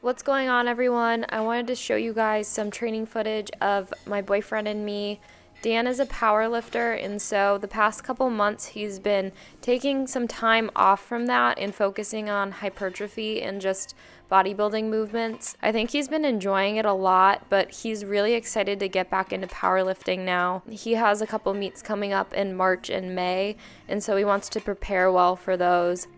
What's going on, everyone? I wanted to show you guys some training footage of my boyfriend and me. Dan is a power lifter, and so the past couple months he's been taking some time off from that and focusing on hypertrophy and just bodybuilding movements. I think he's been enjoying it a lot, but he's really excited to get back into powerlifting now. He has a couple meets coming up in March and May, and so he wants to prepare well for those.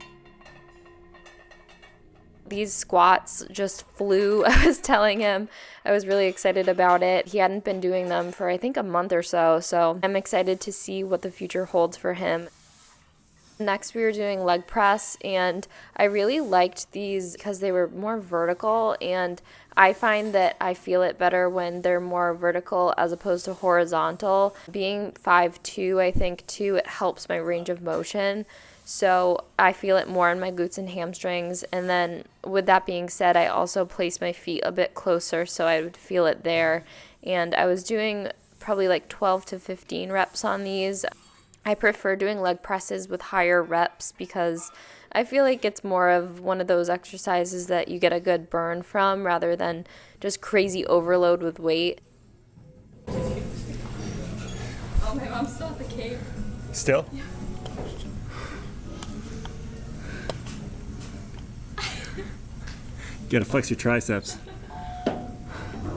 These squats just flew. I was telling him I was really excited about it. He hadn't been doing them for I think a month or so, so I'm excited to see what the future holds for him. Next, we were doing leg press, and I really liked these because they were more vertical, and I find that I feel it better when they're more vertical as opposed to horizontal. Being 5'2", I think too, it helps my range of motion. So I feel it more in my glutes and hamstrings. And then with that being said, I also place my feet a bit closer so I would feel it there. And I was doing probably like 12 to 15 reps on these. I prefer doing leg presses with higher reps because I feel like it's more of one of those exercises that you get a good burn from rather than just crazy overload with weight. Oh, my mom's still at the cave. Still? Yeah. You gotta flex your triceps.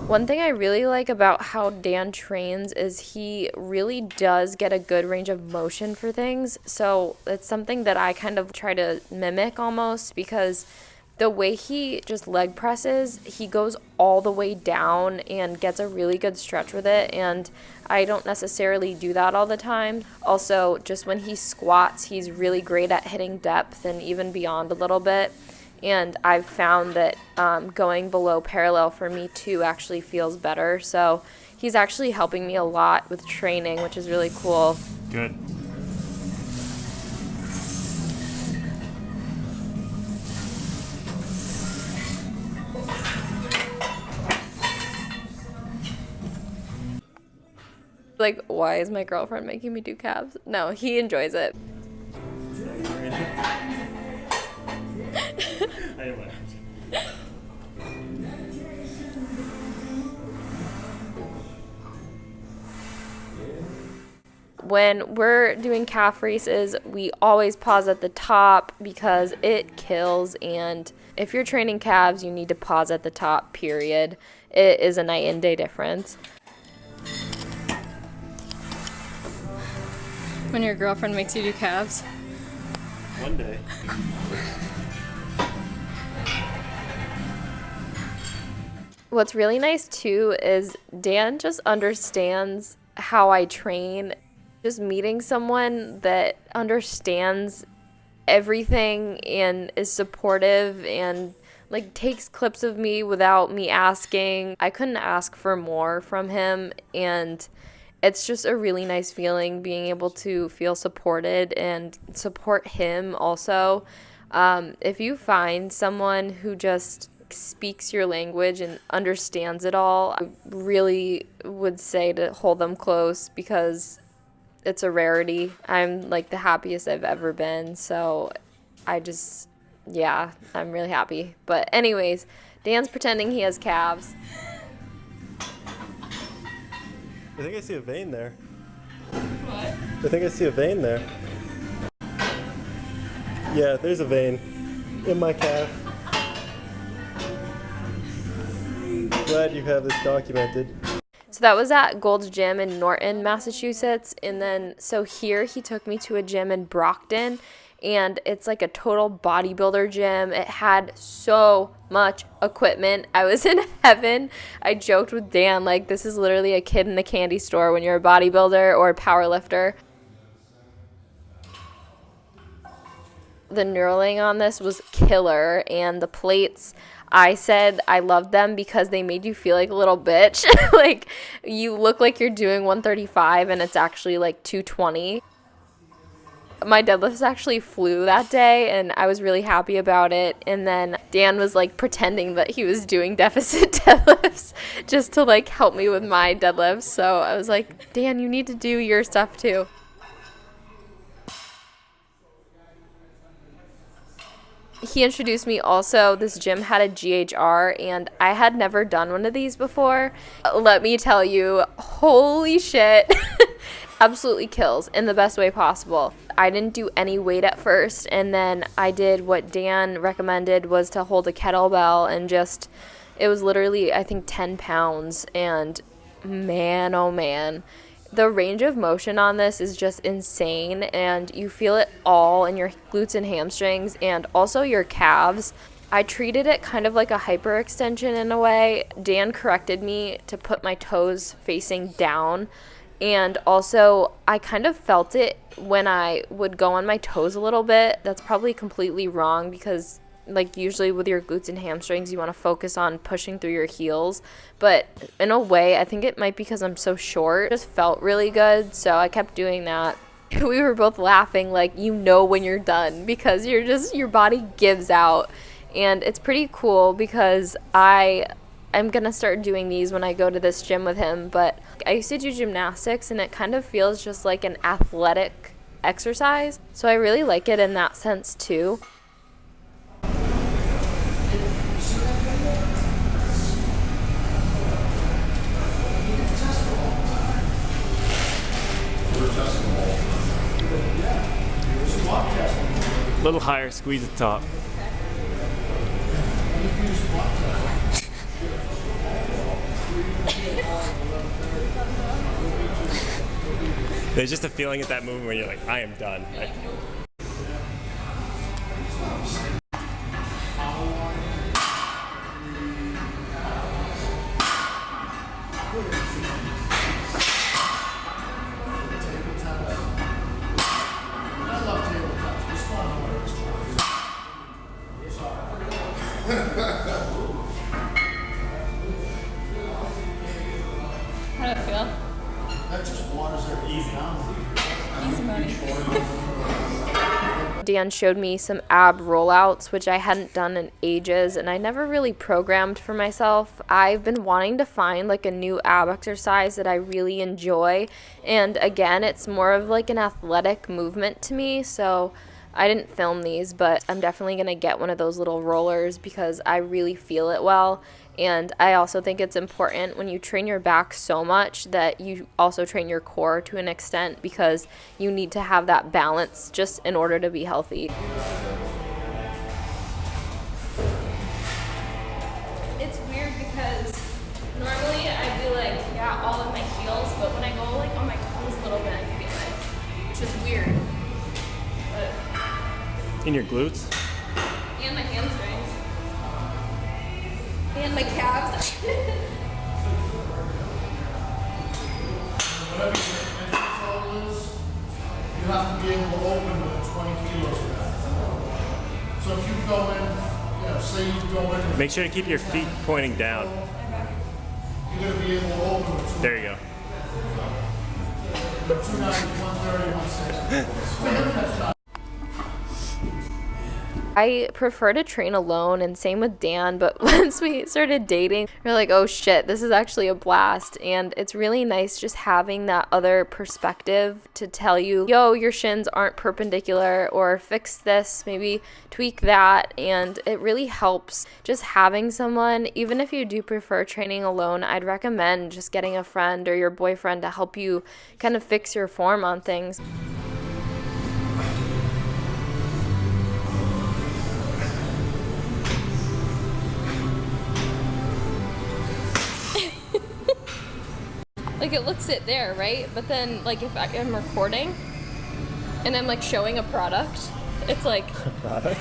One thing I really like about how Dan trains is he really does get a good range of motion for things. So it's something that I kind of try to mimic almost, because the way he just leg presses, he goes all the way down and gets a really good stretch with it. And I don't necessarily do that all the time. Also, just when he squats, he's really great at hitting depth and even beyond a little bit. And I've found that going below parallel for me too actually feels better. So he's actually helping me a lot with training, which is really cool. Good. Like, why is my girlfriend making me do calves? No, he enjoys it. When we're doing calf races, we always pause at the top because it kills, and if you're training calves, you need to pause at the top, period. It is a night and day difference. When your girlfriend makes you do calves. One day. What's really nice too is Dan just understands how I train. Just meeting someone that understands everything and is supportive and like takes clips of me without me asking. I couldn't ask for more from him, and it's just a really nice feeling being able to feel supported and support him also. If you find someone who just speaks your language and understands it all, I really would say to hold them close because it's a rarity. I'm like the happiest I've ever been, so I'm really happy. But anyways, Dan's pretending he has calves. I think I see a vein there. What? I think I see a vein there. Yeah, there's a vein in my calf. Glad you have this documented. So that was at Gold's Gym in Norton, Massachusetts. And then, so here he took me to a gym in Brockton, and it's like a total bodybuilder gym. It had so much equipment. I was in heaven. I joked with Dan, like, this is literally a kid in a candy store when you're a bodybuilder or a power lifter. The knurling on this was killer, and the plates, I said I loved them because they made you feel like a little bitch. Like, you look like you're doing 135 and it's actually like 220. My deadlifts actually flew that day, and I was really happy about it. And then Dan was like pretending that he was doing deficit deadlifts just to like help me with my deadlifts. So I was like, Dan, you need to do your stuff too. he introduced me also. This gym had a GHR, and I had never done one of these before. Let me tell you, holy shit. Absolutely kills in the best way possible. I didn't do any weight at first, and then I did what Dan recommended, was to hold a kettlebell, and just, it was literally, I think, 10 pounds, and man, oh man, the range of motion on this is just insane, and you feel it all in your glutes and hamstrings, and also your calves. I treated it kind of like a hyperextension in a way. Dan corrected me to put my toes facing down. And also, I kind of felt it when I would go on my toes a little bit. That's probably completely wrong because, like, usually with your glutes and hamstrings, you want to focus on pushing through your heels. But in a way, I think it might be because I'm so short. It just felt really good, so I kept doing that. We were both laughing, like, you know when you're done because your body gives out. And it's pretty cool because I'm going to start doing these when I go to this gym with him, but I used to do gymnastics and it kind of feels just like an athletic exercise. So I really like it in that sense too. A little higher, squeeze the top. There's just a feeling at that moment where you're like, I am done. How do I feel? That just waters her easy down. Easy money. Dan showed me some ab rollouts, which I hadn't done in ages, and I never really programmed for myself. I've been wanting to find like a new ab exercise that I really enjoy, and again, it's more of like an athletic movement to me, so I didn't film these, but I'm definitely going to get one of those little rollers because I really feel it well. And I also think it's important when you train your back so much that you also train your core to an extent because you need to have that balance just in order to be healthy. It's weird because normally I do like, yeah, all of my heels, but when I go like on my toes a little bit, I feel it, which is weird. But In your glutes? and my hamstrings. And my calves. Whatever your entry total is, you have to be able to open with 20 kilos of that. So if you go in, say you go in. Make sure to keep your feet pointing down. You're going to be able to open with There you go. 290, 130, 160. I prefer to train alone, and same with Dan, but once we started dating, we're like, oh shit, this is actually a blast. And it's really nice just having that other perspective to tell you, yo, your shins aren't perpendicular, or fix this, maybe tweak that. And it really helps just having someone. Even if you do prefer training alone, I'd recommend just getting a friend or your boyfriend to help you kind of fix your form on things. Like, it looks it there, right? But then, like, if I'm recording and I'm, like, showing a product, it's like... Product?